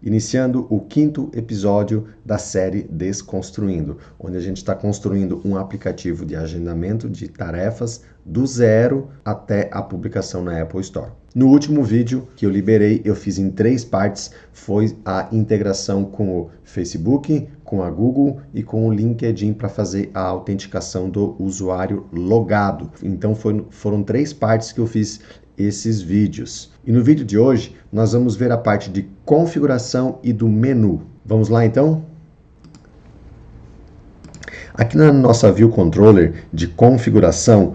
iniciando o 5º episódio da série Desconstruindo, onde a gente está construindo um aplicativo de agendamento de tarefas do zero até a publicação na Apple Store. No último vídeo que eu liberei, eu fiz em 3 partes, foi a integração com o Facebook, com a Google e com o LinkedIn para fazer a autenticação do usuário logado. Então foram 3 partes que eu fiz esses vídeos. E no vídeo de hoje, nós vamos ver a parte de configuração e do menu. Vamos lá então? Aqui na nossa View Controller de configuração,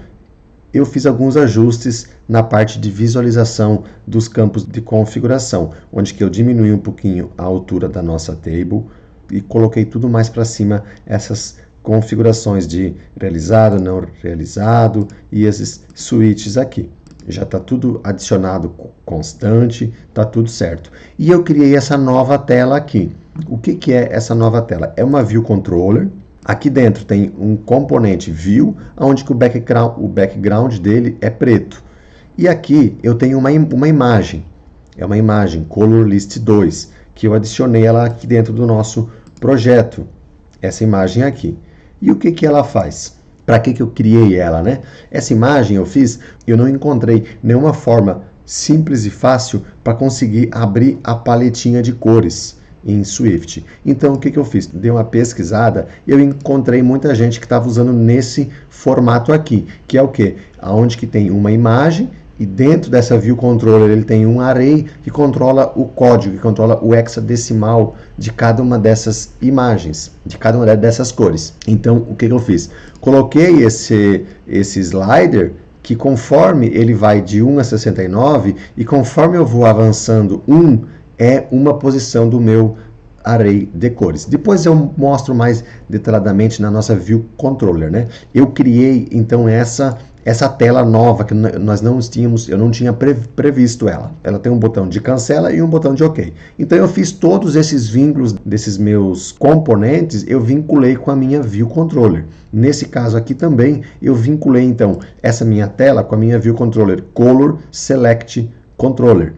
eu fiz alguns ajustes na parte de visualização dos campos de configuração, onde que eu diminui um pouquinho a altura da nossa table e coloquei tudo mais para cima, essas configurações de realizado, não realizado e esses switches aqui. Já está tudo adicionado constante, está tudo certo. E eu criei essa nova tela aqui. O que é essa nova tela? É uma View Controller. Aqui dentro tem um componente View, onde que o background dele é preto. E aqui eu tenho uma imagem. É uma imagem Color List 2, que eu adicionei ela aqui dentro do nosso projeto. Essa imagem aqui. E o que ela faz? Para que eu criei ela, né? Essa imagem eu não encontrei nenhuma forma simples e fácil para conseguir abrir a paletinha de cores em Swift. Então, o que eu fiz? Dei uma pesquisada e eu encontrei muita gente que estava usando nesse formato aqui, que é o quê? Onde que tem uma imagem e dentro dessa View Controller ele tem um array que controla o código, que controla o hexadecimal de cada uma dessas imagens, de cada uma dessas cores. Então, o que eu fiz? Coloquei esse slider que conforme ele vai de 1 a 69 e conforme eu vou avançando 1 é uma posição do meu array de cores. Depois eu mostro mais detalhadamente na nossa View Controller, né? Eu criei então essa tela nova que eu não tinha previsto ela. Ela tem um botão de cancela e um botão de OK. Então eu fiz todos esses vínculos desses meus componentes, eu vinculei com a minha View Controller. Nesse caso aqui também, eu vinculei então essa minha tela com a minha View Controller Color Select Controller.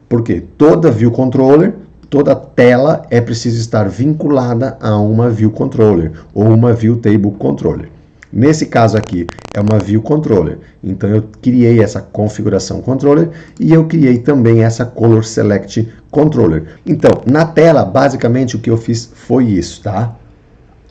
Porque toda View Controller, toda tela é preciso estar vinculada a uma View Controller ou uma View Table Controller. Nesse caso aqui é uma View Controller, então eu criei essa configuração Controller e eu criei também essa Color Select Controller. Então, na tela, basicamente o que eu fiz foi isso, tá?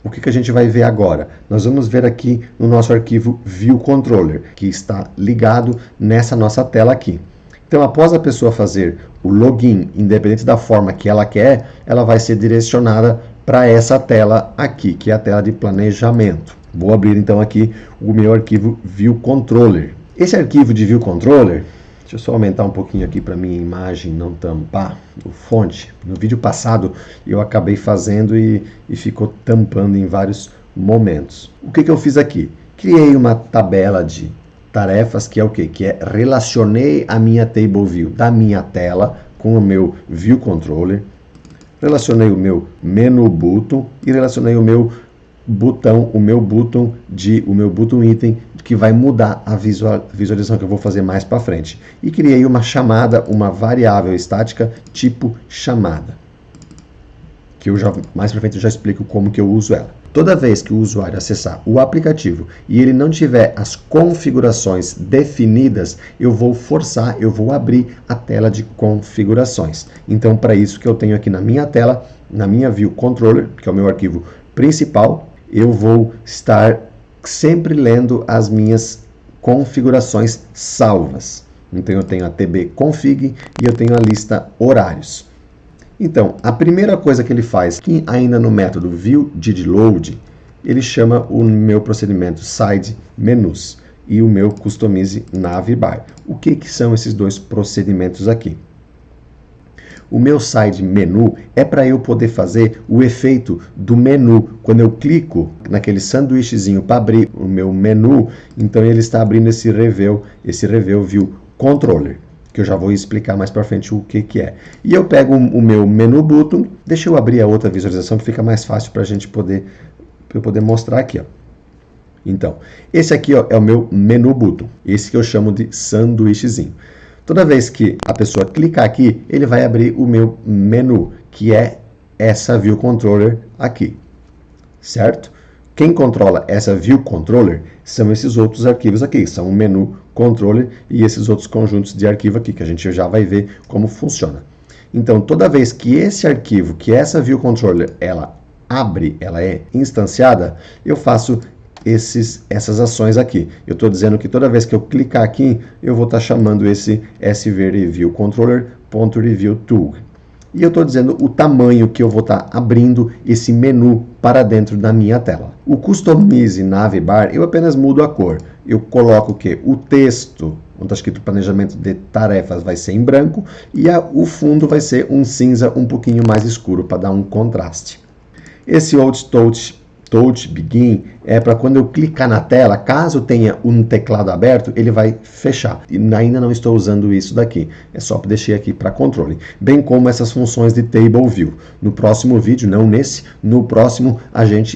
O que a gente vai ver agora? Nós vamos ver aqui no nosso arquivo View Controller, que está ligado nessa nossa tela aqui. Então, após a pessoa fazer o login, independente da forma que ela quer, ela vai ser direcionada para essa tela aqui, que é a tela de planejamento. Vou abrir então aqui o meu arquivo View Controller. Esse arquivo de View Controller, deixa eu só aumentar um pouquinho aqui para minha imagem não tampar o fonte. No vídeo passado eu acabei fazendo e ficou tampando em vários momentos. O que eu fiz aqui? Criei uma tabela de tarefas que é o quê? Que é relacionei a minha Table View da minha tela com o meu View Controller, relacionei o meu Menu Button e relacionei o meu botão item que vai mudar a visualização que eu vou fazer mais para frente. E criei uma chamada, uma variável estática tipo chamada, que mais para frente eu já explico como que eu uso ela. Toda vez que o usuário acessar o aplicativo e ele não tiver as configurações definidas, eu vou abrir a tela de configurações. Então, para isso que eu tenho aqui na minha tela, na minha View Controller, que é o meu arquivo principal, eu vou estar sempre lendo as minhas configurações salvas. Então, eu tenho a TB config e eu tenho a lista horários. Então, a primeira coisa que ele faz, que ainda no método viewDidLoad, ele chama o meu procedimento side menus e o meu customize navbar. O que são esses dois procedimentos aqui? O meu side menu é para eu poder fazer o efeito do menu. Quando eu clico naquele sanduíchezinho para abrir o meu menu, então ele está abrindo esse Reveal View Controller, que eu já vou explicar mais para frente o que é. E eu pego o meu menu button, deixa eu abrir a outra visualização que fica mais fácil para a gente poder mostrar aqui, ó. Então, esse aqui ó, é o meu menu button, esse que eu chamo de sanduíchezinho. Toda vez que a pessoa clicar aqui, ele vai abrir o meu menu, que é essa View Controller aqui, certo? Quem controla essa View Controller são esses outros arquivos aqui, são o menu Controller e esses outros conjuntos de arquivo aqui, que a gente já vai ver como funciona. Então, toda vez que esse arquivo, que essa View Controller, ela abre, ela é instanciada, eu faço essas ações aqui. Eu estou dizendo que toda vez que eu clicar aqui, eu vou estar chamando esse svReviewController.ReviewTool. E eu estou dizendo o tamanho que eu vou estar abrindo esse menu para dentro da minha tela. O Customize Navbar, eu apenas mudo a cor. Eu coloco o quê? O texto, onde está escrito planejamento de tarefas, vai ser em branco e o fundo vai ser um cinza um pouquinho mais escuro para dar um contraste. Esse Old Touch Begin é para quando eu clicar na tela, caso tenha um teclado aberto, ele vai fechar. E ainda não estou usando isso daqui, é só deixar aqui para controle. Bem como essas funções de Table View. No próximo vídeo, não nesse, no próximo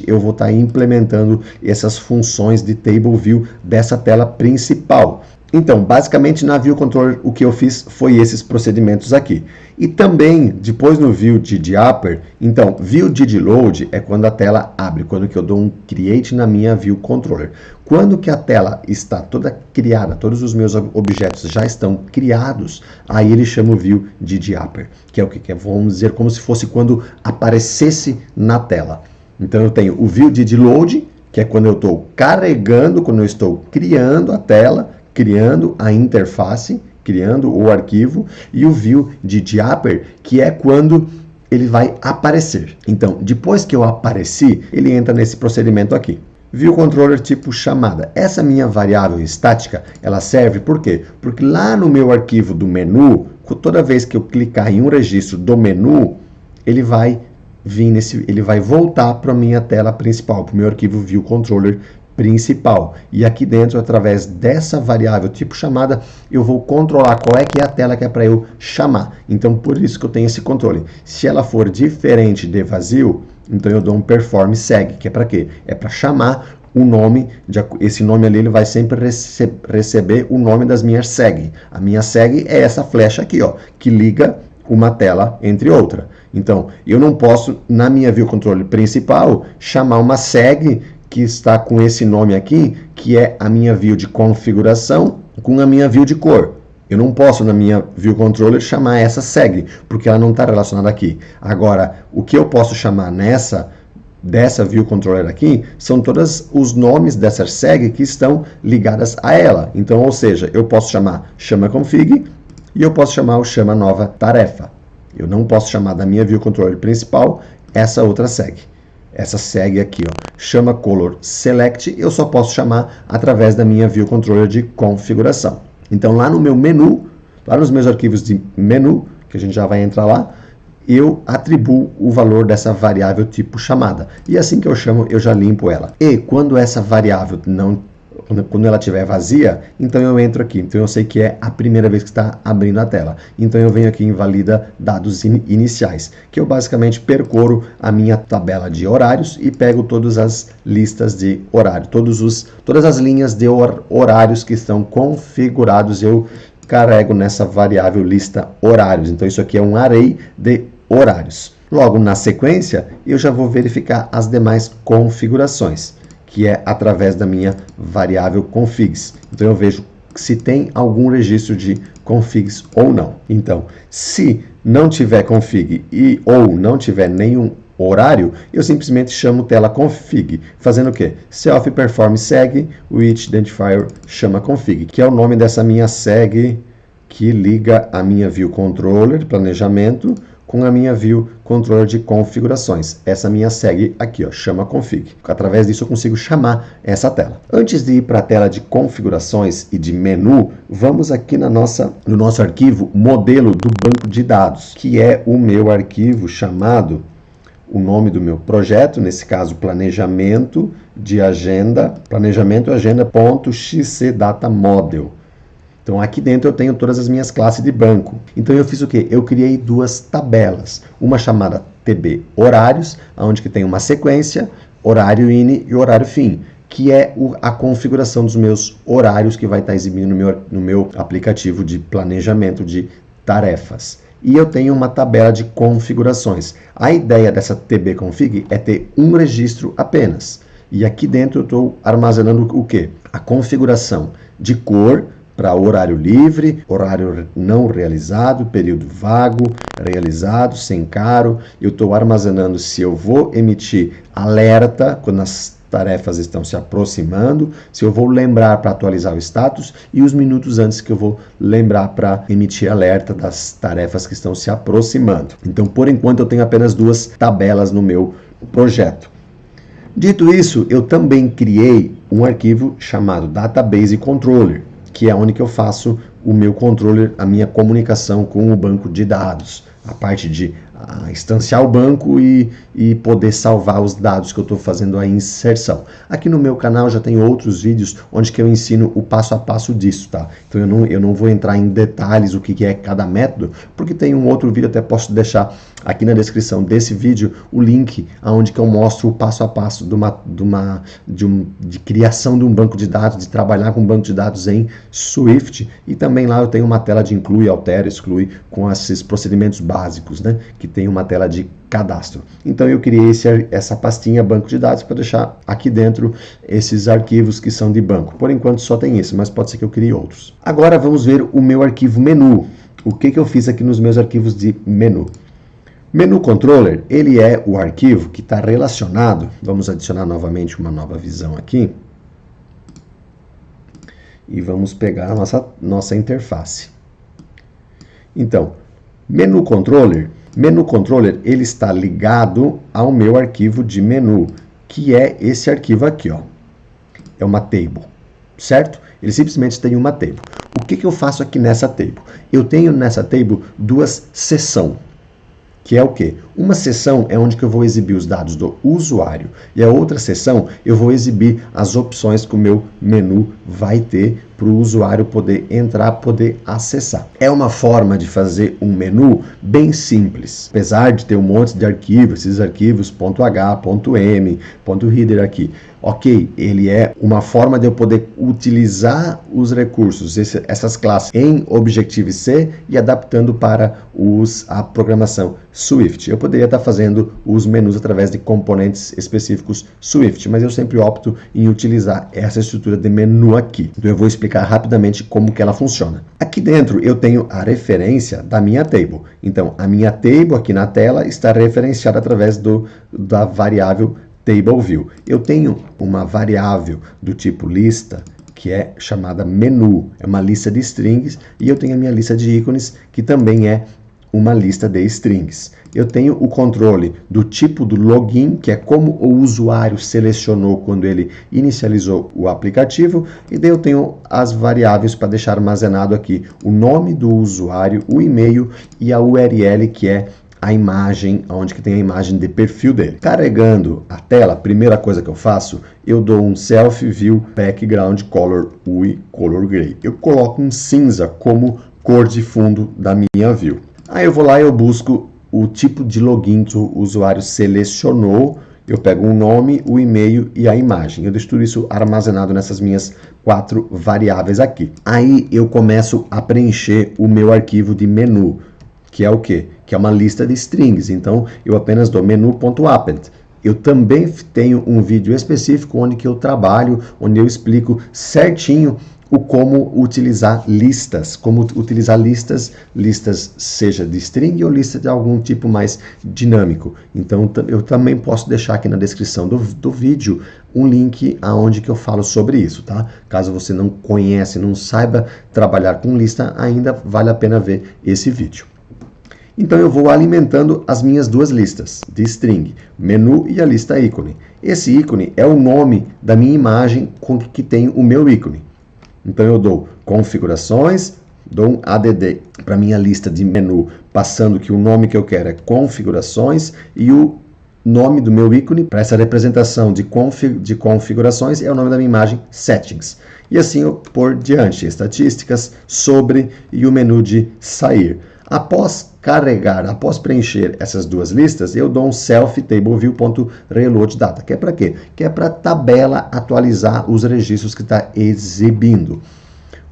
eu vou estar implementando essas funções de Table View dessa tela principal. Então, basicamente na View Controller o que eu fiz foi esses procedimentos aqui. E também, depois no View Did Upper, então, View Did Load é quando a tela abre, quando que eu dou um Create na minha View Controller. Quando que a tela está toda criada, todos os meus objetos já estão criados, aí ele chama o View Did Upper, que é o que? Vamos dizer como se fosse quando aparecesse na tela. Então eu tenho o View Did Load, que é quando eu estou carregando, quando eu estou criando a tela, criando a interface, criando o arquivo, e o View Did Upper, que é quando ele vai aparecer. Então, depois que eu apareci, ele entra nesse procedimento aqui. View Controller tipo chamada. Essa minha variável estática, ela serve por quê? Porque lá no meu arquivo do menu, toda vez que eu clicar em um registro do menu, ele vai voltar para a minha tela principal, para o meu arquivo View Controller principal. E aqui dentro, através dessa variável tipo chamada, eu vou controlar qual é que é a tela que é para eu chamar. Então, por isso que eu tenho esse controle. Se ela for diferente de vazio, então eu dou um perform seg, que é para quê? É para chamar o nome, esse nome ali ele vai sempre receber o nome das minhas seg. A minha seg é essa flecha aqui, ó, que liga uma tela entre outra. Então, eu não posso, na minha View Controller principal, chamar uma seg que está com esse nome aqui, que é a minha view de configuração com a minha view de cor. Eu não posso, na minha View Controller, chamar essa seg, porque ela não está relacionada aqui. Agora, o que eu posso chamar dessa View Controller aqui, são todos os nomes dessas seg que estão ligadas a ela. Então, ou seja, eu posso chamar chama config e eu posso chamar o chama nova tarefa. Eu não posso chamar da minha View Controller principal essa outra seg. Essa seg aqui, ó, chama color select, eu só posso chamar através da minha View Controller de configuração. Então, lá no meu menu, lá nos meus arquivos de menu, que a gente já vai entrar lá, eu atribuo o valor dessa variável tipo chamada. E assim que eu chamo, eu já limpo ela. E quando essa variável quando ela estiver vazia, então eu entro aqui. Então eu sei que é a primeira vez que está abrindo a tela. Então eu venho aqui em valida dados iniciais, que eu basicamente percorro a minha tabela de horários e pego todas as listas de horário, todas as linhas de horários que estão configurados, eu carrego nessa variável lista horários. Então isso aqui é um array de horários. Logo na sequência, eu já vou verificar as demais configurações, que é através da minha variável configs. Então eu vejo se tem algum registro de configs ou não. Então, se não tiver config ou não tiver nenhum horário, eu simplesmente chamo tela config, fazendo o quê? Self perform seg with identifier chama config, que é o nome dessa minha seg que liga a minha View Controller de planejamento com a minha View Controller de configurações. Essa minha seg aqui, ó, chama config. Através disso eu consigo chamar essa tela. Antes de ir para a tela de configurações e de menu, vamos aqui no nosso arquivo modelo do banco de dados, que é o meu arquivo chamado, o nome do meu projeto, nesse caso planejamento de agenda, planejamento-agenda.xcdatamodel. Então, aqui dentro eu tenho todas as minhas classes de banco. Então, eu fiz o quê? Eu criei duas tabelas. Uma chamada TB Horários, onde que tem uma sequência, horário INI e horário fim. que é a configuração dos meus horários que vai estar exibindo no meu aplicativo de planejamento de tarefas. E eu tenho uma tabela de configurações. A ideia dessa TB Config é ter um registro apenas. E aqui dentro eu estou armazenando o quê? A configuração de cor para horário livre, horário não realizado, período vago, realizado, sem caro. Eu estou armazenando se eu vou emitir alerta quando as tarefas estão se aproximando, se eu vou lembrar para atualizar o status e os minutos antes que eu vou lembrar para emitir alerta das tarefas que estão se aproximando. Então, por enquanto, eu tenho apenas duas tabelas no meu projeto. Dito isso, eu também criei um arquivo chamado Database Controller, que é onde que eu faço o meu controller, a minha comunicação com o banco de dados, a parte de instanciar o banco e poder salvar os dados que eu estou fazendo a inserção. Aqui no meu canal já tem outros vídeos onde que eu ensino o passo a passo disso, tá? Então eu não vou entrar em detalhes o que é cada método, porque tem um outro vídeo, até posso deixar aqui na descrição desse vídeo o link aonde que eu mostro o passo a passo de criação de um banco de dados, de trabalhar com um banco de dados em Swift, e também lá eu tenho uma tela de inclui, altera, exclui com esses procedimentos básicos, né? Que tem uma tela de cadastro. Então eu criei essa pastinha banco de dados para deixar aqui dentro esses arquivos que são de banco. Por enquanto só tem esse, mas pode ser que eu crie outros. Agora vamos ver o meu arquivo menu. O que eu fiz aqui nos meus arquivos de menu? Menu Controller, ele é o arquivo que está relacionado. Vamos adicionar novamente uma nova visão aqui. E vamos pegar a nossa interface. Então, Menu Controller, ele está ligado ao meu arquivo de menu, que é esse arquivo aqui, ó. É uma table, certo? Ele simplesmente tem uma table. O que eu faço aqui nessa table? Eu tenho nessa table duas seções, que é o quê? Uma seção é onde que eu vou exibir os dados do usuário e a outra seção eu vou exibir as opções que o meu menu vai ter para o usuário poder entrar, poder acessar. É uma forma de fazer um menu bem simples, apesar de ter um monte de arquivos, esses arquivos .h, .m, .reader aqui. Ok, ele é uma forma de eu poder utilizar os recursos, essas classes em Objective-C e adaptando para a programação Swift. Eu poderia estar fazendo os menus através de componentes específicos Swift, mas eu sempre opto em utilizar essa estrutura de menu aqui. Então eu vou explicar rapidamente como que ela funciona. Aqui dentro eu tenho a referência da minha table. Então a minha table aqui na tela está referenciada através da variável TableView. Eu tenho uma variável do tipo lista, que é chamada menu, é uma lista de strings, e eu tenho a minha lista de ícones, que também é uma lista de strings. Eu tenho o controle do tipo do login, que é como o usuário selecionou quando ele inicializou o aplicativo, e daí eu tenho as variáveis para deixar armazenado aqui o nome do usuário, o e-mail e a URL, que é a imagem, onde que tem a imagem de perfil dele. Carregando a tela, a primeira coisa que eu faço, eu dou um Self View Background Color UI Color Gray. Eu coloco um cinza como cor de fundo da minha view. Aí eu vou lá e eu busco o tipo de login que o usuário selecionou. Eu pego o nome, o e-mail e a imagem. Eu deixo tudo isso armazenado nessas minhas 4 variáveis aqui. Aí eu começo a preencher o meu arquivo de menu, que é o quê? Que é uma lista de strings. Então, eu apenas dou menu.append. Eu também tenho um vídeo específico onde que eu trabalho, onde eu explico certinho como utilizar listas, listas seja de string ou lista de algum tipo mais dinâmico. Então, eu também posso deixar aqui na descrição do vídeo um link aonde que eu falo sobre isso, tá? Caso você não conhece, não saiba trabalhar com lista, ainda vale a pena ver esse vídeo. Então eu vou alimentando as minhas duas listas de string, menu e a lista ícone. Esse ícone é o nome da minha imagem com que tem o meu ícone. Então eu dou configurações, dou um add para minha lista de menu, passando que o nome que eu quero é configurações e o nome do meu ícone para essa representação de configurações é o nome da minha imagem settings. E assim eu por diante, estatísticas, sobre e o menu de sair. Após carregar, após preencher essas duas listas, eu dou um self tableview.reload data, que é para quê? Que é para a tabela atualizar os registros que está exibindo.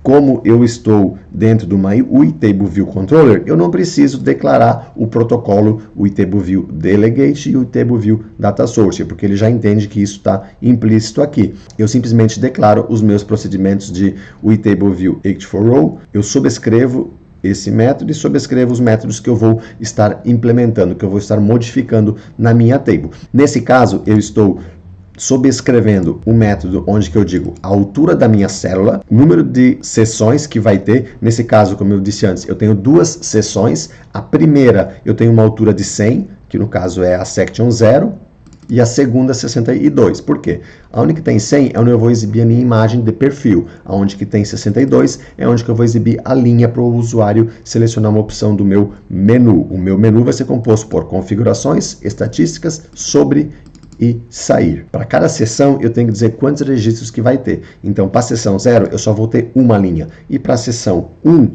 Como eu estou dentro do UI Table View Controller, eu não preciso declarar o protocolo UI Table View Delegate e o Table View Data Source, porque ele já entende que isso está implícito aqui. Eu simplesmente declaro os meus procedimentos de UI Table View Act4Row, eu subscrevo esse método e subscrevo os métodos que eu vou estar implementando, que eu vou estar modificando na minha table. Nesse caso, eu estou subscrevendo o método onde que eu digo a altura da minha célula, número de sessões que vai ter. Nesse caso, como eu disse antes, eu tenho duas sessões. A primeira eu tenho uma altura de 100, que no caso é a section 0, e a segunda 62. Por quê? Onde que tem 100 é onde eu vou exibir a minha imagem de perfil. Onde que tem 62 é onde que eu vou exibir a linha para o usuário selecionar uma opção do meu menu. O meu menu vai ser composto por configurações, estatísticas, sobre e sair. Para cada sessão eu tenho que dizer quantos registros que vai ter. Então, para a sessão 0 eu só vou ter uma linha. E para a sessão 1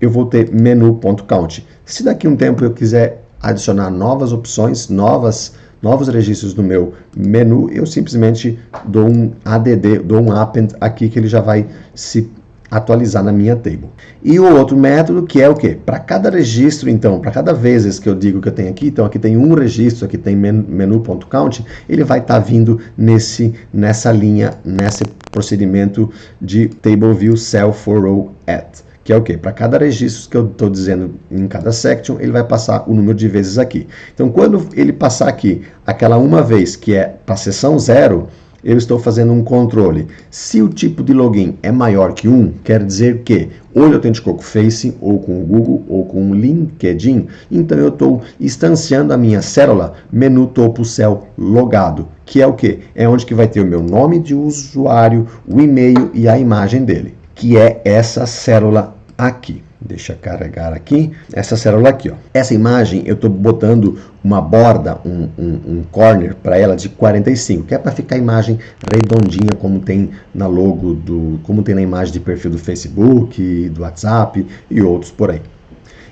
eu vou ter menu.count. Se daqui a um tempo eu quiser adicionar novas opções, novos registros no meu menu, eu simplesmente dou um add, dou um append aqui que ele já vai se atualizar na minha table. E o outro método que é o quê? Para cada registro, então, para cada vez que eu digo que eu tenho aqui, então aqui tem um registro, aqui tem menu.count, ele vai estar vindo nessa linha, nesse procedimento de table view cell for row at, que é o quê? Para cada registro que eu estou dizendo em cada section, ele vai passar o número de vezes aqui. Então, quando ele passar aqui, aquela uma vez que é para a sessão 0, eu estou fazendo um controle. Se o tipo de login é maior que 1, quer dizer que ou ele autenticou com o Face, ou com o Google, ou com o LinkedIn, então eu estou instanciando a minha célula menu topo cell logado, que é o quê? É onde que vai ter o meu nome de usuário, o e-mail e a imagem dele, que é essa célula aqui. Deixa eu carregar aqui, essa célula aqui, ó. Essa imagem eu estou botando uma borda, um corner para ela de 45, que é para ficar a imagem redondinha como tem na logo como tem na imagem de perfil do Facebook, do WhatsApp e outros por aí.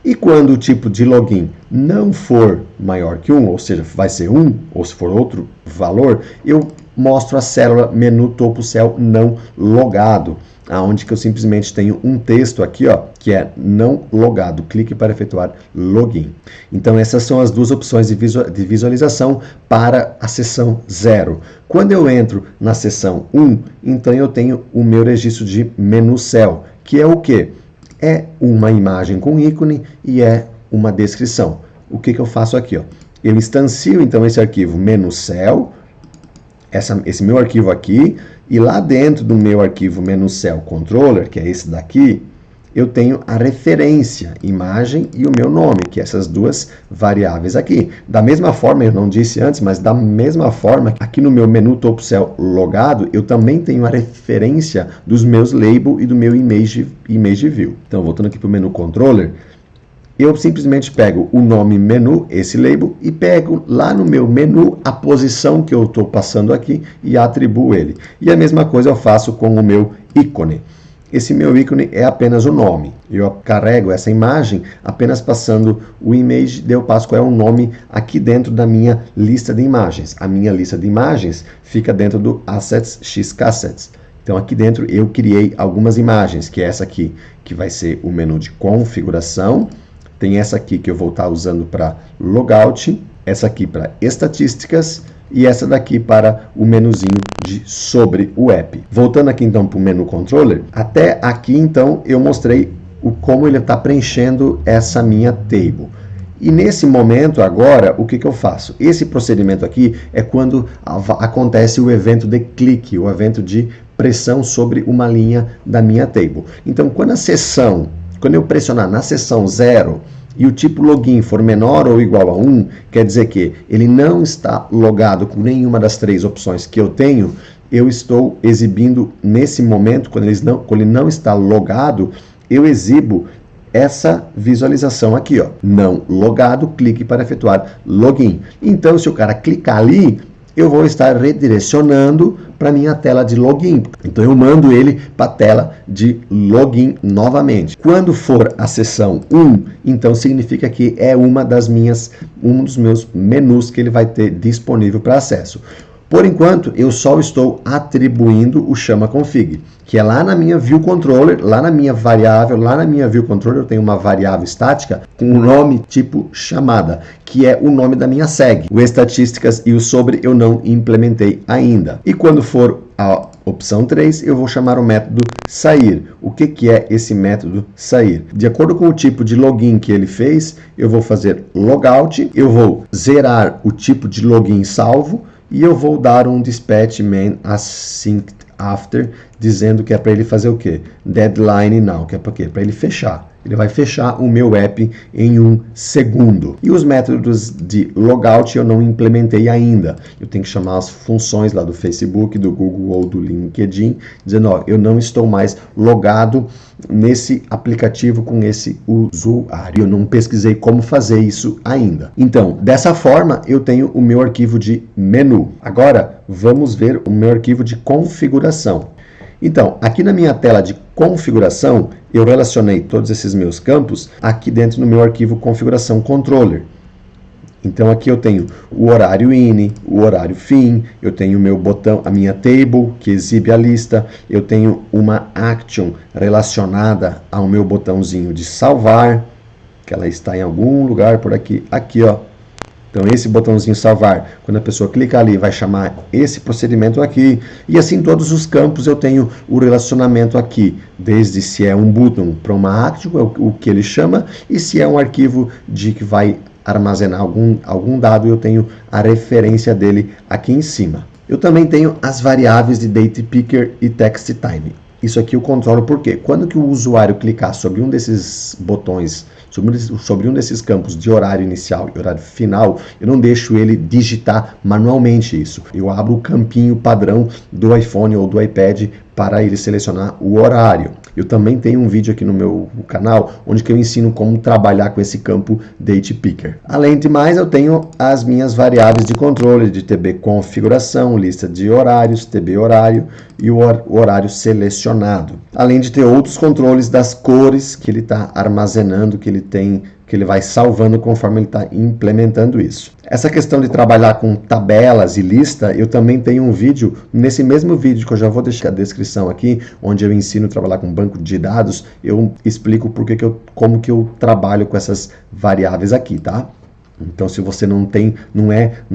E quando o tipo de login não for maior que 1, ou seja, vai ser 1, ou se for outro valor, eu mostro a célula menu topo cell não logado, aonde que eu simplesmente tenho um texto aqui, ó, que é não logado, clique para efetuar login. Então essas são as duas opções de visualização para a seção 0. Quando eu entro na seção 1, então eu tenho o meu registro de menu cell, que é o quê? É uma imagem com ícone e é uma descrição. O que eu faço aqui, ó? Eu instancio então esse arquivo menu cell, esse meu arquivo aqui, e lá dentro do meu arquivo menu cell controller, que é esse daqui, eu tenho a referência, imagem e o meu nome, que é essas duas variáveis aqui. Da mesma forma, eu não disse antes, mas da mesma forma, aqui no meu menu topo cell logado, eu também tenho a referência dos meus label e do meu image view. Então, voltando aqui para o menu controller, eu simplesmente pego o nome menu, esse label, e pego lá no meu menu a posição que eu estou passando aqui e atribuo ele. E a mesma coisa eu faço com o meu ícone. Esse meu ícone é apenas o nome. Eu carrego essa imagem apenas passando o image, daí eu passo qual é o nome aqui dentro da minha lista de imagens. A minha lista de imagens fica dentro do Assets Xcassets. Então aqui dentro eu criei algumas imagens, que é essa aqui, que vai ser o menu de configuração. Tem essa aqui que eu vou estar usando para logout, essa aqui para estatísticas e essa daqui para o menuzinho de sobre o app. Voltando aqui então para o menu controller, até aqui então eu mostrei como ele está preenchendo essa minha table. E nesse momento agora, o que eu faço? Esse procedimento aqui é quando acontece o evento de clique, o evento de pressão sobre uma linha da minha table. Então quando eu pressionar na seção 0 e o tipo login for menor ou igual a 1, quer dizer que ele não está logado com nenhuma das três opções que eu tenho, eu estou exibindo nesse momento, quando ele não está logado, eu exibo essa visualização aqui, ó, não logado, clique para efetuar login. Então, se o cara clicar ali, eu vou estar redirecionando para minha tela de login. Então eu mando ele para a tela de login novamente. Quando for a seção 1, então significa que é um dos meus menus que ele vai ter disponível para acesso. Por enquanto, eu só estou atribuindo o chama config, que é lá na minha view controller, lá na minha variável, lá na minha view controller eu tenho uma variável estática com um nome tipo chamada, que é o nome da minha seg. O estatísticas e o sobre eu não implementei ainda. E quando for a opção 3, eu vou chamar o método sair. O que é esse método sair? De acordo com o tipo de login que ele fez, eu vou fazer logout, eu vou zerar o tipo de login salvo, e eu vou dar um dispatch man async after, dizendo que é para ele fazer o quê? Deadline now, que é para quê? Para ele fechar. Ele vai fechar o meu app em 1 segundo. E os métodos de logout eu não implementei ainda. Eu tenho que chamar as funções lá do Facebook, do Google ou do LinkedIn, dizendo, ó, eu não estou mais logado nesse aplicativo com esse usuário. Eu não pesquisei como fazer isso ainda. Então, dessa forma, eu tenho o meu arquivo de menu. Agora, vamos ver o meu arquivo de configuração. Então, aqui na minha tela de configuração, eu relacionei todos esses meus campos aqui dentro no meu arquivo configuração controller. Então aqui eu tenho o horário in, o horário fin, eu tenho o meu botão, a minha table, que exibe a lista, eu tenho uma action relacionada ao meu botãozinho de salvar, que ela está em algum lugar por aqui, ó. Então esse botãozinho salvar, quando a pessoa clicar ali, vai chamar esse procedimento aqui. E assim todos os campos eu tenho o relacionamento aqui, desde se é um button para uma action, o que ele chama, e se é um arquivo de que vai armazenar algum dado, eu tenho a referência dele aqui em cima. Eu também tenho as variáveis de date picker e text time. Isso aqui eu controlo porque quando que o usuário clicar sobre um desses botões, sobre um desses campos de horário inicial e horário final, eu não deixo ele digitar manualmente isso. Eu abro o campinho padrão do iPhone ou do iPad para ele selecionar o horário. Eu também tenho um vídeo aqui no meu canal onde que eu ensino como trabalhar com esse campo Date Picker. Além de mais, eu tenho as minhas variáveis de controle de TB configuração, lista de horários, TB horário e o horário selecionado. Além de ter outros controles das cores que ele está armazenando, que ele vai salvando conforme ele está implementando isso. Essa questão de trabalhar com tabelas e lista, eu também tenho um vídeo, nesse mesmo vídeo que eu já vou deixar a descrição aqui, onde eu ensino a trabalhar com banco de dados, eu explico como que eu trabalho com essas variáveis aqui, tá? Então, se você não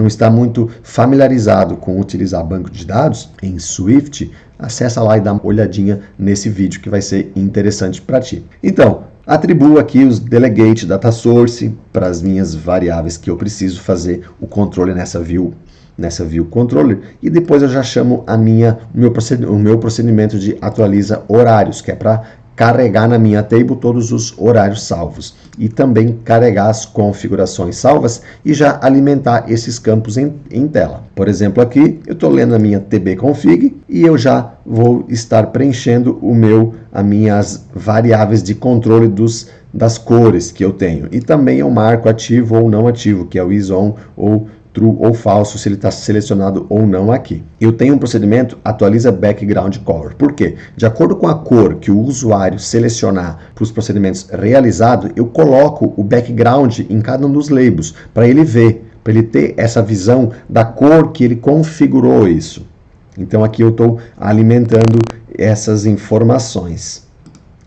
está muito familiarizado com utilizar banco de dados em Swift, acessa lá e dá uma olhadinha nesse vídeo que vai ser interessante para ti. Então, atribuo aqui os delegate data source para as minhas variáveis que eu preciso fazer o controle nessa view controller, e depois eu já chamo o meu procedimento de atualiza horários, que é para carregar na minha table todos os horários salvos e também carregar as configurações salvas e já alimentar esses campos em tela. Por exemplo, aqui eu estou lendo a minha tbconfig e eu já vou estar preenchendo as minhas variáveis de controle das cores que eu tenho. E também eu marco ativo ou não ativo, que é o is-on ou true ou falso, se ele está selecionado ou não aqui. Eu tenho um procedimento atualiza background color. Por quê? De acordo com a cor que o usuário selecionar para os procedimentos realizados, eu coloco o background em cada um dos labels para ele ver, para ele ter essa visão da cor que ele configurou isso. Então aqui eu estou alimentando essas informações.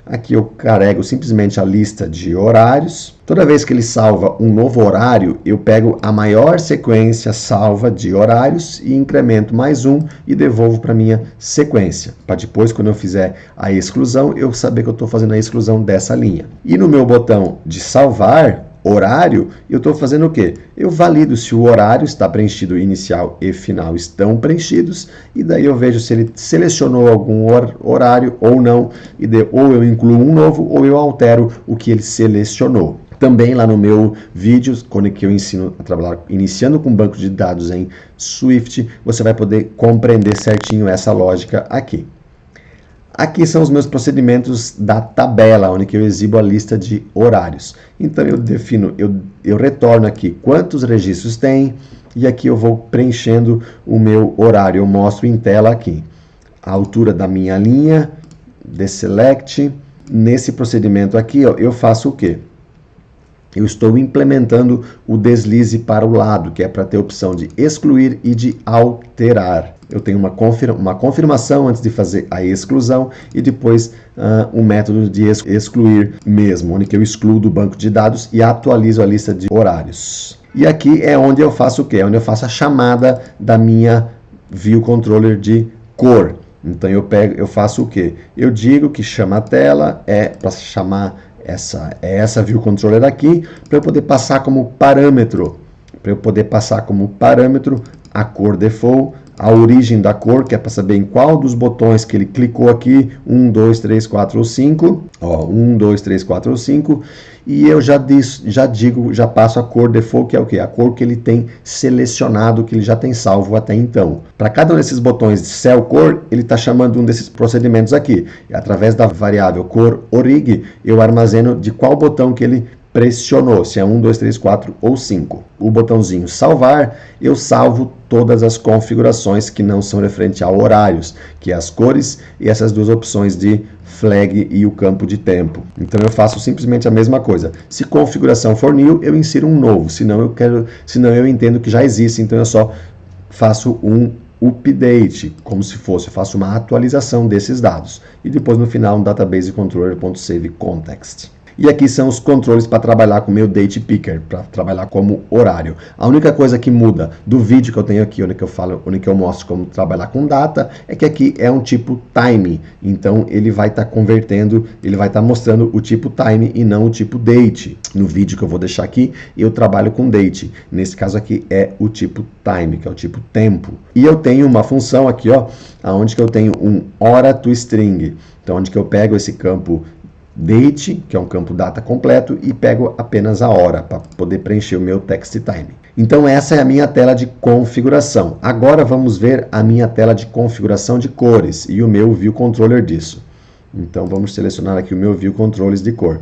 Aqui eu carrego simplesmente a lista de horários. Toda vez que ele salva um novo horário, eu pego a maior sequência salva de horários e incremento mais um e devolvo para minha sequência. Para depois, quando eu fizer a exclusão, eu saber que eu estou fazendo a exclusão dessa linha. E no meu botão de salvar horário, eu estou fazendo o quê? Eu valido se o horário está preenchido, inicial e final estão preenchidos, e daí eu vejo se ele selecionou algum horário ou não, ou eu incluo um novo, ou eu altero o que ele selecionou. Também lá no meu vídeo, quando eu ensino a trabalhar iniciando com banco de dados em Swift, você vai poder compreender certinho essa lógica aqui. Aqui são os meus procedimentos da tabela, onde que eu exibo a lista de horários. Então eu defino, eu retorno aqui quantos registros tem, e aqui eu vou preenchendo o meu horário. Eu mostro em tela aqui a altura da minha linha, deselect. Nesse procedimento aqui, ó, eu faço o quê? Eu estou implementando o deslize para o lado, que é para ter a opção de excluir e de alterar. Eu tenho uma confirmação antes de fazer a exclusão e depois um método de excluir mesmo, onde que eu excluo do banco de dados e atualizo a lista de horários. E aqui é onde eu faço o quê? É onde eu faço a chamada da minha View Controller de cor. Então eu faço o quê? Eu digo que chama a tela, para chamar essa View Controller aqui, para eu poder passar como parâmetro. A cor default, a origem da cor, que é para saber em qual dos botões que ele clicou aqui, 1, 2, 3, 4 ou 5, ó, 1, 2, 3, 4 ou 5, e eu já passo a cor default, que é o quê? A cor que ele tem selecionado, que ele já tem salvo até então. Para cada um desses botões de cell cor, ele está chamando um desses procedimentos aqui. E através da variável cor orig, eu armazeno de qual botão que ele pressionou, se é 1, 2, 3, 4 ou 5. O botãozinho salvar, eu salvo todas as configurações que não são referentes a horários, que é as cores e essas duas opções de flag e o campo de tempo. Então eu faço simplesmente a mesma coisa. Se configuração for new, eu insiro um novo, senão eu entendo que já existe, então eu só faço um update, como se fosse, eu faço uma atualização desses dados. E depois no final um database controller.save context. E aqui são os controles para trabalhar com o meu date picker, para trabalhar como horário. A única coisa que muda do vídeo que eu tenho aqui, onde que eu mostro como trabalhar com data, é que aqui é um tipo time. Então ele vai estar convertendo, ele vai estar mostrando o tipo time e não o tipo date. No vídeo que eu vou deixar aqui, eu trabalho com date. Nesse caso aqui é o tipo time, que é o tipo tempo. E eu tenho uma função aqui, ó, onde que eu tenho um hora to string. Então onde que eu pego esse campo date, que é um campo data completo, e pego apenas a hora para poder preencher o meu text time. Então essa é a minha tela de configuração. Agora vamos ver a minha tela de configuração de cores e o meu View Controller disso. Então vamos selecionar aqui o meu View Controllers de cor.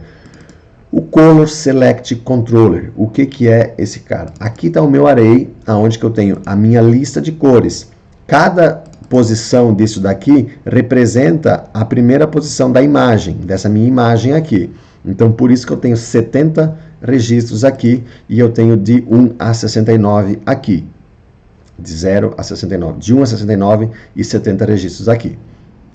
O Color Select Controller, o que é esse cara? Aqui está o meu array, onde que eu tenho a minha lista de cores. Cada posição disso daqui representa a primeira posição da imagem, dessa minha imagem aqui. Então, por isso que eu tenho 70 registros aqui e eu tenho de 1 a 69 aqui. De 0 a 69. De 1 a 69 e 70 registros aqui.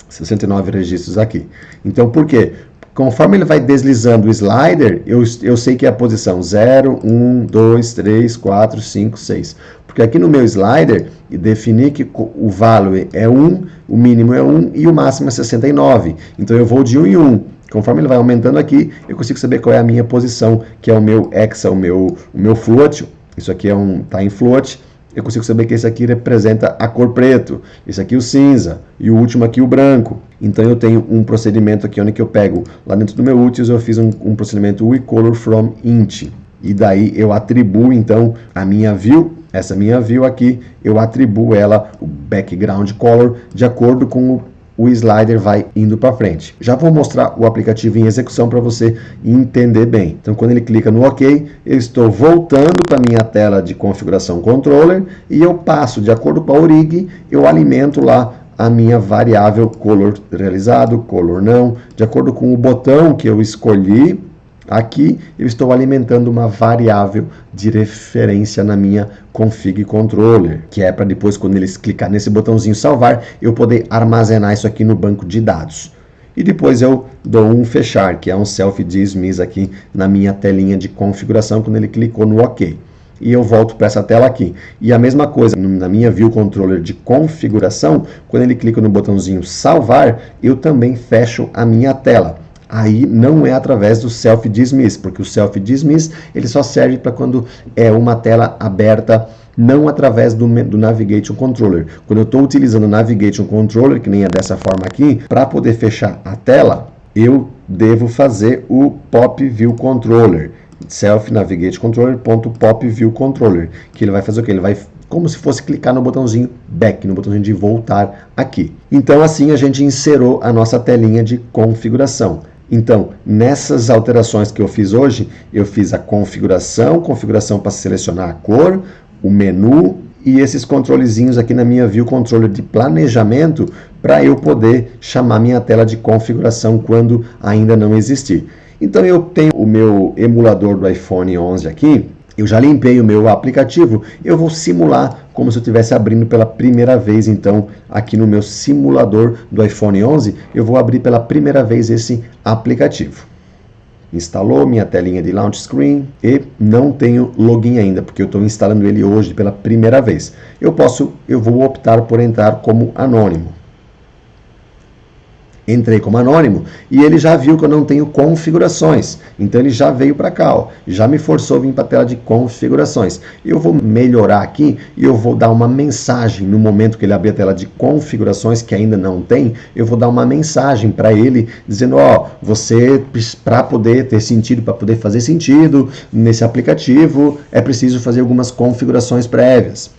69 registros aqui. Então, por quê? Conforme ele vai deslizando o slider, eu sei que é a posição 0, 1, 2, 3, 4, 5, 6. Porque aqui no meu slider, eu defini que o value é 1, o mínimo é 1 e o máximo é 69. Então eu vou de 1 em 1. Conforme ele vai aumentando aqui, eu consigo saber qual é a minha posição, que é o meu hexa, o meu float. Isso aqui tá em float. Eu consigo saber que esse aqui representa a cor preto, esse aqui o cinza e o último aqui o branco. Então eu tenho um procedimento aqui onde que eu pego, lá dentro do meu utils eu fiz um procedimento WeColorFromInt. E daí eu atribuo então a minha view, essa minha view aqui, eu atribuo ela o background color de acordo com o slider vai indo para frente. Já vou mostrar o aplicativo em execução para você entender bem. Então, quando ele clica no OK, eu estou voltando para a minha tela de configuração controller e eu passo, de acordo com a orig, eu alimento lá a minha variável color realizado, color não, de acordo com o botão que eu escolhi. Aqui eu estou alimentando uma variável de referência na minha config controller, que é para depois, quando eles clicar nesse botãozinho salvar, eu poder armazenar isso aqui no banco de dados. E depois eu dou um fechar, que é um self-dismiss aqui na minha telinha de configuração, quando ele clicou no OK. E eu volto para essa tela aqui. E a mesma coisa na minha View Controller de configuração, quando ele clica no botãozinho salvar, eu também fecho a minha tela. Aí não é através do self-dismiss, porque o self-dismiss ele só serve para quando é uma tela aberta, não através do Navigation Controller. Quando eu estou utilizando o Navigation Controller, que nem é dessa forma aqui, para poder fechar a tela, eu devo fazer o Pop View Controller. Self Navigate Controller.pop View Controller, que ele vai fazer o que? Ele vai como se fosse clicar no botãozinho back, no botãozinho de voltar aqui. Então assim a gente inserou a nossa telinha de configuração. Então, nessas alterações que eu fiz hoje, eu fiz a configuração para selecionar a cor, o menu e esses controlezinhos aqui na minha View Controller de planejamento para eu poder chamar minha tela de configuração quando ainda não existir. Então eu tenho o meu emulador do iPhone 11 aqui, eu já limpei o meu aplicativo, eu vou simular como se eu estivesse abrindo pela primeira vez. Então, aqui no meu simulador do iPhone 11, eu vou abrir pela primeira vez esse aplicativo. Instalou minha telinha de launch screen e não tenho login ainda, porque eu estou instalando ele hoje pela primeira vez. Eu vou optar por entrar como anônimo. Entrei como anônimo e ele já viu que eu não tenho configurações. Então ele já veio para cá, ó, já me forçou a vir para a tela de configurações. Eu vou melhorar aqui e eu vou dar uma mensagem no momento que ele abrir a tela de configurações, que ainda não tem, eu vou dar uma mensagem para ele dizendo, ó, você, para poder ter sentido, para poder fazer sentido nesse aplicativo, é preciso fazer algumas configurações prévias.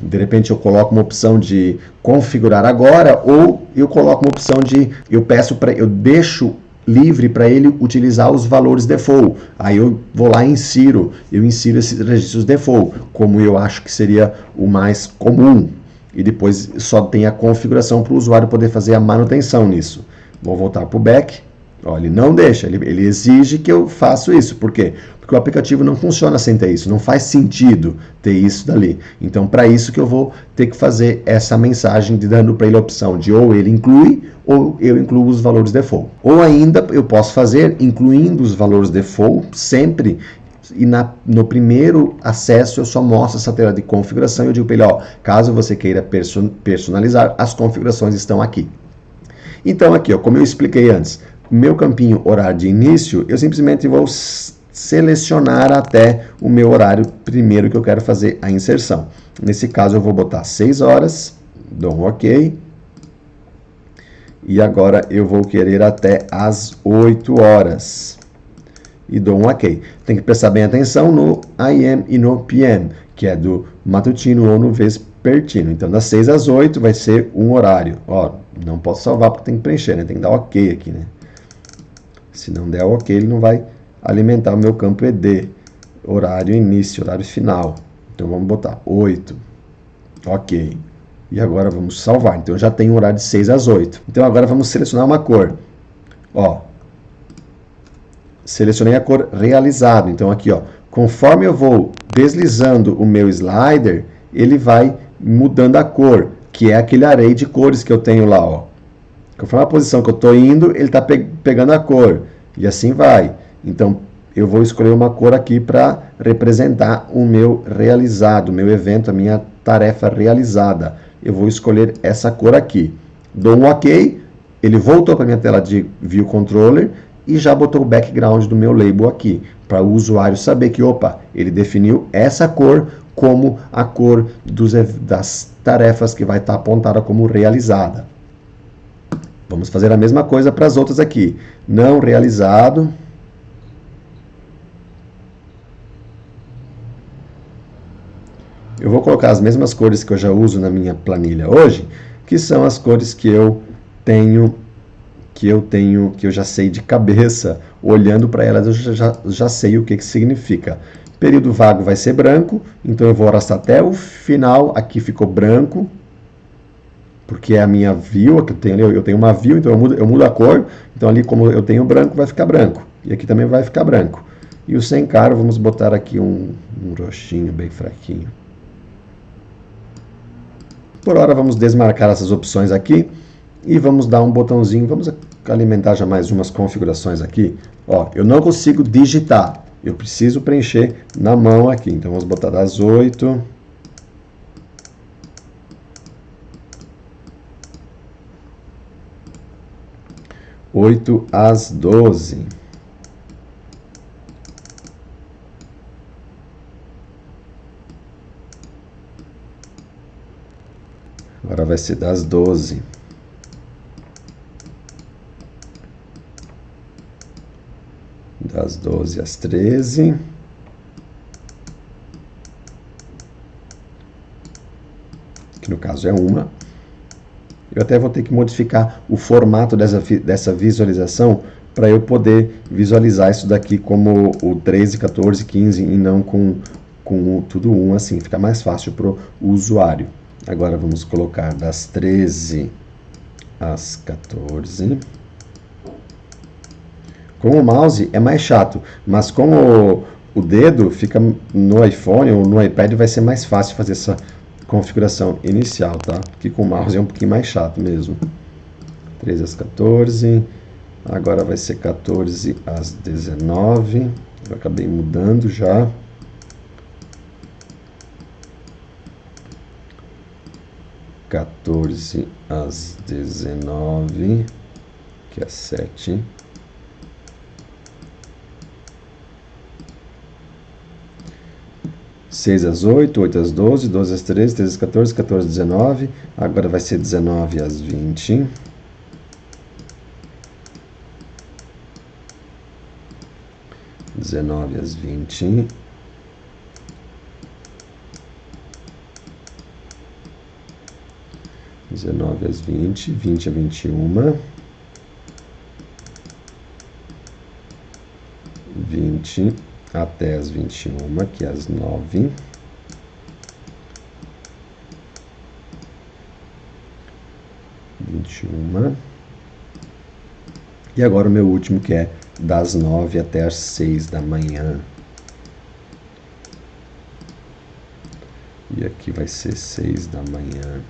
De repente eu coloco uma opção de configurar agora, ou eu coloco uma opção de, eu deixo livre para ele utilizar os valores default. Aí eu vou lá e insiro esses registros default, como eu acho que seria o mais comum. E depois só tem a configuração para o usuário poder fazer a manutenção nisso. Vou voltar para o back. Ó, ele não deixa, ele exige que eu faça isso. Por quê? Porque o aplicativo não funciona sem ter isso, não faz sentido ter isso dali. Então, para isso que eu vou ter que fazer essa mensagem de dando para ele a opção de ou ele inclui ou eu incluo os valores default. Ou ainda eu posso fazer incluindo os valores default sempre. E no primeiro acesso eu só mostro essa tela de configuração e eu digo para ele, ó, caso você queira personalizar, as configurações estão aqui. Então aqui, ó, como eu expliquei antes, meu campinho horário de início, eu simplesmente vou selecionar até o meu horário primeiro que eu quero fazer a inserção. Nesse caso eu vou botar 6 horas, dou um OK. E agora eu vou querer até as 8 horas. E dou um OK. Tem que prestar bem atenção no AM e no PM, que é do matutino ou no vespertino. Então, das 6 às 8 vai ser um horário. Ó, não posso salvar porque tem que preencher, né? Tem que dar OK aqui, né? Se não der OK, ele não vai alimentar o meu campo ED. Horário início, horário final. Então, vamos botar 8. OK. E agora vamos salvar. Então, eu já tenho um horário de 6 às 8. Então, agora vamos selecionar uma cor. Ó, selecionei a cor realizado. Então, aqui, ó, conforme eu vou deslizando o meu slider, ele vai mudando a cor, que é aquele array de cores que eu tenho lá, ó. Conforme a posição que eu estou indo, ele está pegando a cor. E assim vai. Então, eu vou escolher uma cor aqui para representar o meu realizado, o meu evento, a minha tarefa realizada. Eu vou escolher essa cor aqui. Dou um OK, ele voltou para a minha tela de View Controller e já botou o background do meu label aqui, para o usuário saber que, opa, ele definiu essa cor como a cor das tarefas que vai estar apontada como realizada. Vamos fazer a mesma coisa para as outras aqui. Não realizado. Eu vou colocar as mesmas cores que eu já uso na minha planilha hoje, que são as cores que eu já sei de cabeça. Olhando para elas, eu já sei o que significa. Período vago vai ser branco, então eu vou arrastar até o final. Aqui ficou branco, porque é a minha view, eu tenho uma view, então eu mudo a cor. Então ali, como eu tenho branco, vai ficar branco. E aqui também vai ficar branco. E o sem caro, vamos botar aqui um roxinho bem fraquinho. Por hora, vamos desmarcar essas opções aqui. E vamos dar um botãozinho, vamos alimentar já mais umas configurações aqui. Ó, eu não consigo digitar, eu preciso preencher na mão aqui. Então, vamos botar das 8... 8 às 12. Agora vai ser das 12. Das 12 às 13. que no caso é uma. Eu até vou ter que modificar o formato dessa visualização para eu poder visualizar isso daqui como o 13, 14, 15 e não com tudo 1 assim, fica mais fácil para o usuário. Agora vamos colocar das 13 às 14. Com o mouse é mais chato, mas com o dedo fica no iPhone ou no iPad vai ser mais fácil fazer essa configuração inicial, tá? Porque com o mouse é um pouquinho mais chato mesmo. 13 às 14, agora vai ser 14 às 19, eu acabei mudando já. (14 às 19, que é 7. (6 às 8, 8 às 12, 12 às 13, 13 às 14, 14 às 19. Agora vai ser 19 às 20. (19 às 20). (19 às 20, 20 a 21. 20 até as 21, que é às 9. 21. E agora o meu último, que é das 9 até as 6 da manhã. E aqui vai ser 6 da manhã.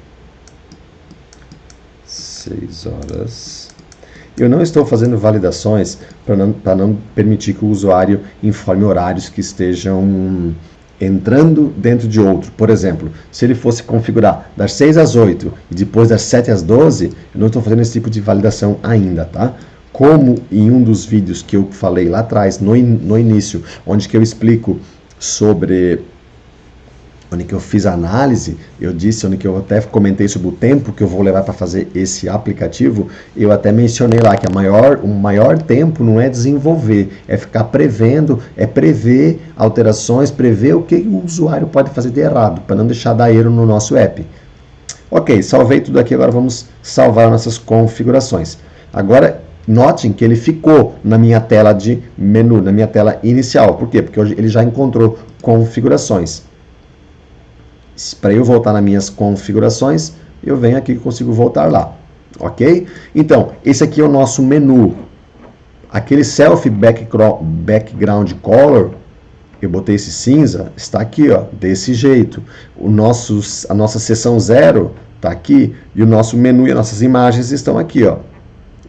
6 horas. Eu não estou fazendo validações para não permitir que o usuário informe horários que estejam entrando dentro de outro. Por exemplo, se ele fosse configurar das 6 às 8 e depois das 7 às 12, eu não estou fazendo esse tipo de validação ainda, tá? Como em um dos vídeos que eu falei lá atrás, no início, onde que eu explico sobre... onde que eu fiz a análise, eu disse, onde que eu até comentei sobre o tempo que eu vou levar para fazer esse aplicativo, eu até mencionei lá que o maior tempo não é desenvolver, é ficar prevendo, é prever alterações, prever o que o usuário pode fazer de errado, para não deixar dar erro no nosso app. Ok, salvei tudo aqui, agora vamos salvar nossas configurações. Agora, notem que ele ficou na minha tela de menu, na minha tela inicial. Por quê? Porque hoje ele já encontrou configurações. Para eu voltar nas minhas configurações, eu venho aqui e consigo voltar lá, ok? Então, esse aqui é o nosso menu. Aquele Self Background Color, eu botei esse cinza, está aqui, ó, desse jeito. A nossa seção 0 está aqui, e o nosso menu e as nossas imagens estão aqui, ó.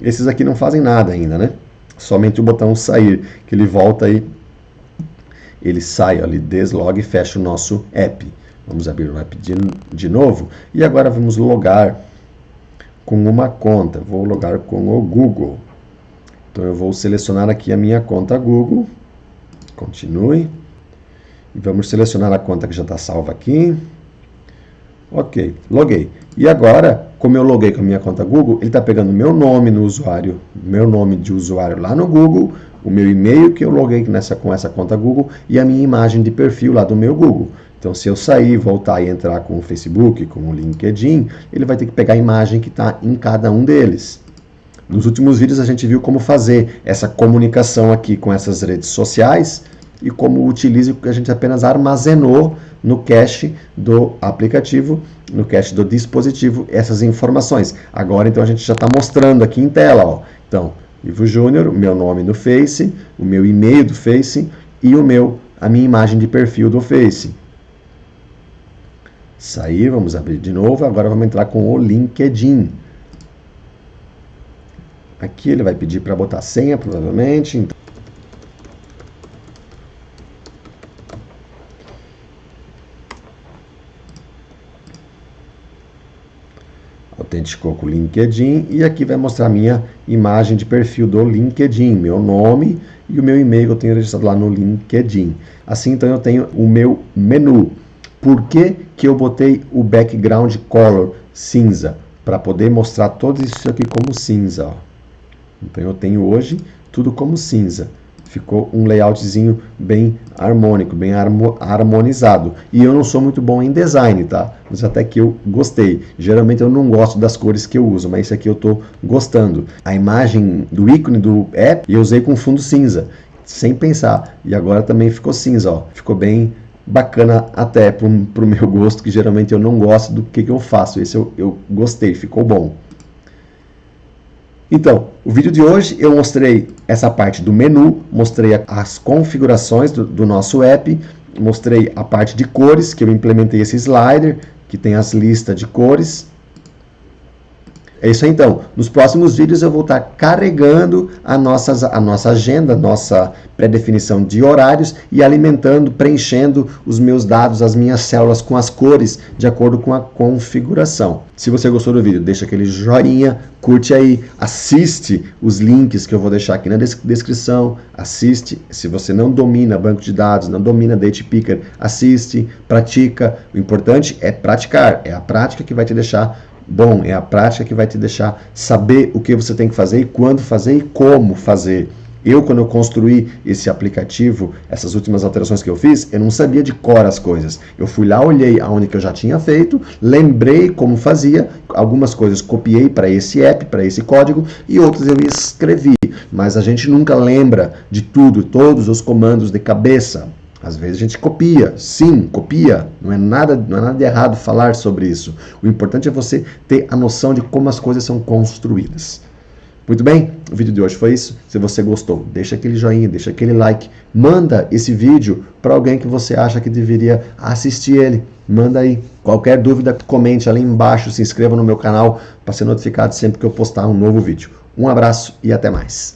Esses aqui não fazem nada ainda, né? Somente o botão sair, que ele volta aí, ele sai, ó, ele desloga e fecha o nosso app. Vamos abrir o app de novo. E agora vamos logar com uma conta. Vou logar com o Google. Então eu vou selecionar aqui a minha conta Google. Continue. E vamos selecionar a conta que já está salva aqui. Ok, loguei. E agora, como eu loguei com a minha conta Google, ele está pegando o meu nome no usuário, meu nome de usuário lá no Google, o meu e-mail que eu loguei com essa conta Google e a minha imagem de perfil lá do meu Google. Então, se eu sair, voltar e entrar com o Facebook, com o LinkedIn, ele vai ter que pegar a imagem que está em cada um deles. Nos últimos vídeos a gente viu como fazer essa comunicação aqui com essas redes sociais e como utiliza o que a gente apenas armazenou no cache do aplicativo, no cache do dispositivo, essas informações. Agora, então, a gente já está mostrando aqui em tela, ó. Então, Ivo Júnior, o meu nome no Face, o meu e-mail do Face e a minha imagem de perfil do Face. Sair, vamos abrir de novo, agora vamos entrar com o LinkedIn. Aqui ele vai pedir para botar senha, provavelmente. Autenticou com o LinkedIn e aqui vai mostrar a minha imagem de perfil do LinkedIn, meu nome e o meu e-mail que eu tenho registrado lá no LinkedIn. Assim, então, eu tenho o meu menu. Por que eu botei o background color cinza? Para poder mostrar tudo isso aqui como cinza. Ó. Então eu tenho hoje tudo como cinza. Ficou um layoutzinho bem harmônico, bem harmonizado. E eu não sou muito bom em design, tá? Mas até que eu gostei. Geralmente eu não gosto das cores que eu uso, mas esse aqui eu tô gostando. A imagem do ícone do app eu usei com fundo cinza, sem pensar. E agora também ficou cinza, ó. Ficou bem bacana até pro meu gosto, que geralmente eu não gosto do que eu faço. Esse eu gostei, ficou bom. Então, o vídeo de hoje eu mostrei essa parte do menu, mostrei as configurações do nosso app, mostrei a parte de cores, que eu implementei esse slider, que tem as listas de cores. É isso aí, então. Nos próximos vídeos eu vou estar carregando a nossa agenda, nossa pré-definição de horários e alimentando, preenchendo os meus dados, as minhas células com as cores de acordo com a configuração. Se você gostou do vídeo, deixa aquele joinha, curte aí, assiste os links que eu vou deixar aqui na descrição, assiste. Se você não domina banco de dados, não domina Date Picker, assiste, pratica. O importante é praticar, é a prática que vai te deixar bom, é a prática que vai te deixar saber o que você tem que fazer e quando fazer e como fazer. Quando eu construí esse aplicativo, essas últimas alterações que eu fiz, eu não sabia de cor as coisas. Eu fui lá, olhei aonde que eu já tinha feito, lembrei como fazia, algumas coisas copiei para esse app, para esse código, e outras eu escrevi. Mas a gente nunca lembra de tudo, todos os comandos de cabeça. Às vezes a gente copia, sim, copia, não é nada de errado falar sobre isso. O importante é você ter a noção de como as coisas são construídas. Muito bem, o vídeo de hoje foi isso. Se você gostou, deixa aquele joinha, deixa aquele like, manda esse vídeo para alguém que você acha que deveria assistir ele. Manda aí. Qualquer dúvida, comente ali embaixo, se inscreva no meu canal para ser notificado sempre que eu postar um novo vídeo. Um abraço e até mais.